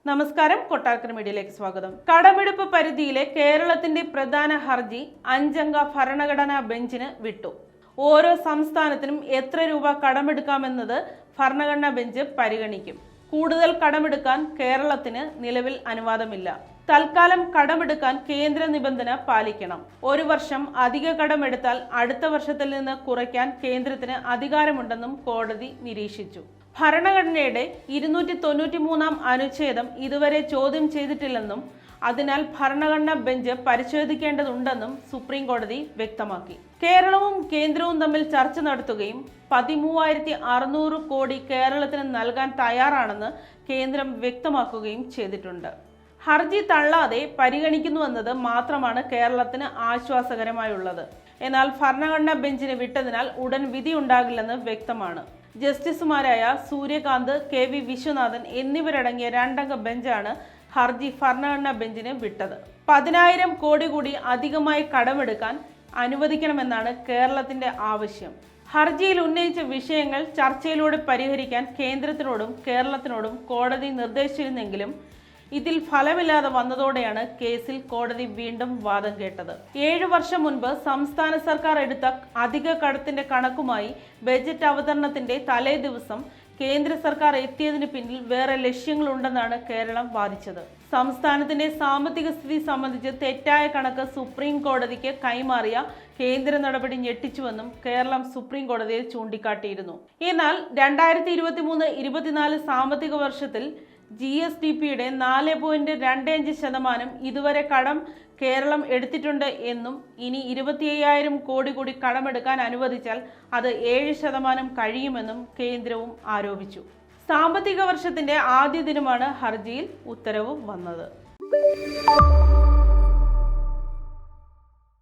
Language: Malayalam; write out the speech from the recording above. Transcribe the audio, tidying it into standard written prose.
നമസ്കാരം, കൊട്ടാരക്കര മീഡിയയിലേക്ക് സ്വാഗതം. കടമെടുപ്പ് പരിധിയിലെ കേരളത്തിന്റെ പ്രധാന ഹർജി 5-അംഗ ഭരണഘടനാ ബെഞ്ചിന് വിട്ടു. ഓരോ സംസ്ഥാനത്തിനും എത്ര രൂപ കടമെടുക്കാമെന്നത് ഭരണഘടനാ ബെഞ്ച് പരിഗണിക്കും. കൂടുതൽ കടമെടുക്കാൻ കേരളത്തിന് നിലവിൽ അനുവാദമില്ല. തൽക്കാലം കടമെടുക്കാൻ കേന്ദ്ര നിബന്ധന പാലിക്കണം. ഒരു വർഷം അധിക കടമെടുത്താൽ അടുത്ത വർഷത്തിൽ നിന്ന് കുറയ്ക്കാൻ കേന്ദ്രത്തിന് അധികാരമുണ്ടെന്നും കോടതി നിരീക്ഷിച്ചു. ഭരണഘടനയുടെ 293-ാം അനുച്ഛേദം ഇതുവരെ ചോദ്യം ചെയ്തിട്ടില്ലെന്നും അതിനാൽ ഭരണഘടനാ ബെഞ്ച് പരിശോധിക്കേണ്ടതുണ്ടെന്നും സുപ്രീം കോടതി വ്യക്തമാക്കി. കേരളവും കേന്ദ്രവും തമ്മിൽ ചർച്ച നടത്തുകയും 13,600 കോടി കേരളത്തിന് നൽകാൻ തയ്യാറാണെന്ന് കേന്ദ്രം വ്യക്തമാക്കുകയും ചെയ്തിട്ടുണ്ട്. ഹർജി തള്ളാതെ പരിഗണിക്കുന്നുവെന്നത് മാത്രമാണ് കേരളത്തിന് ആശ്വാസകരമായുള്ളത്. എന്നാൽ ഭരണഘടനാ ബെഞ്ചിന് വിട്ടതിനാൽ ഉടൻ വിധി ഉണ്ടാകില്ലെന്ന് വ്യക്തമാണ്. ജസ്റ്റിസുമാരായ സൂര്യകാന്ത്, KV വിശ്വനാഥൻ എന്നിവരടങ്ങിയ 2-അംഗ ബെഞ്ചാണ് ഹർജി ഭരണഘടനാ ബെഞ്ചിന് വിട്ടത്. 10,000 കോടി കൂടി അധികമായി കടമെടുക്കാൻ അനുവദിക്കണമെന്നാണ് കേരളത്തിന്റെ ആവശ്യം. ഹർജിയിൽ ഉന്നയിച്ച വിഷയങ്ങൾ ചർച്ചയിലൂടെ പരിഹരിക്കാൻ കേന്ദ്രത്തിനോടും കേരളത്തിനോടും കോടതി നിർദ്ദേശിച്ചിരുന്നെങ്കിലും ഇതിൽ ഫലമില്ലാതെ വന്നതോടെയാണ് കേസിൽ കോടതി വീണ്ടും വാദം കേട്ടത്. 7 വർഷം മുൻപ് സംസ്ഥാന സർക്കാർ എടുത്ത അധിക കടത്തിന്റെ കണക്കുമായി ബജറ്റ് അവതരണത്തിന്റെ തലേ ദിവസം കേന്ദ്ര സർക്കാർ എത്തിയതിന് പിന്നിൽ വേറെ ലക്ഷ്യങ്ങളുണ്ടെന്നാണ് കേരളം വാദിച്ചത്. സംസ്ഥാനത്തിന്റെ സാമ്പത്തിക സ്ഥിതി സംബന്ധിച്ച് തെറ്റായ കണക്ക് സുപ്രീം കോടതിക്ക് കൈമാറിയ കേന്ദ്ര നടപടി ഞെട്ടിച്ചുവെന്നും കേരളം സുപ്രീം കോടതിയിൽ ചൂണ്ടിക്കാട്ടിയിരുന്നു. എന്നാൽ 2023-24 സാമ്പത്തിക വർഷത്തിൽ GSDPയുടെ 4.25% ഇതുവരെ കടം കേരളം എടുത്തിട്ടുണ്ട് എന്നും ഇനി 25,000 കോടി കൂടി കടമെടുക്കാൻ അനുവദിച്ചാൽ അത് 7% കഴിയുമെന്നും കേന്ദ്രവും ആരോപിച്ചു. സാമ്പത്തിക വർഷത്തിന്റെ ആദ്യ ദിനമാണ് ഹർജിയിൽ ഉത്തരവ് വന്നത്.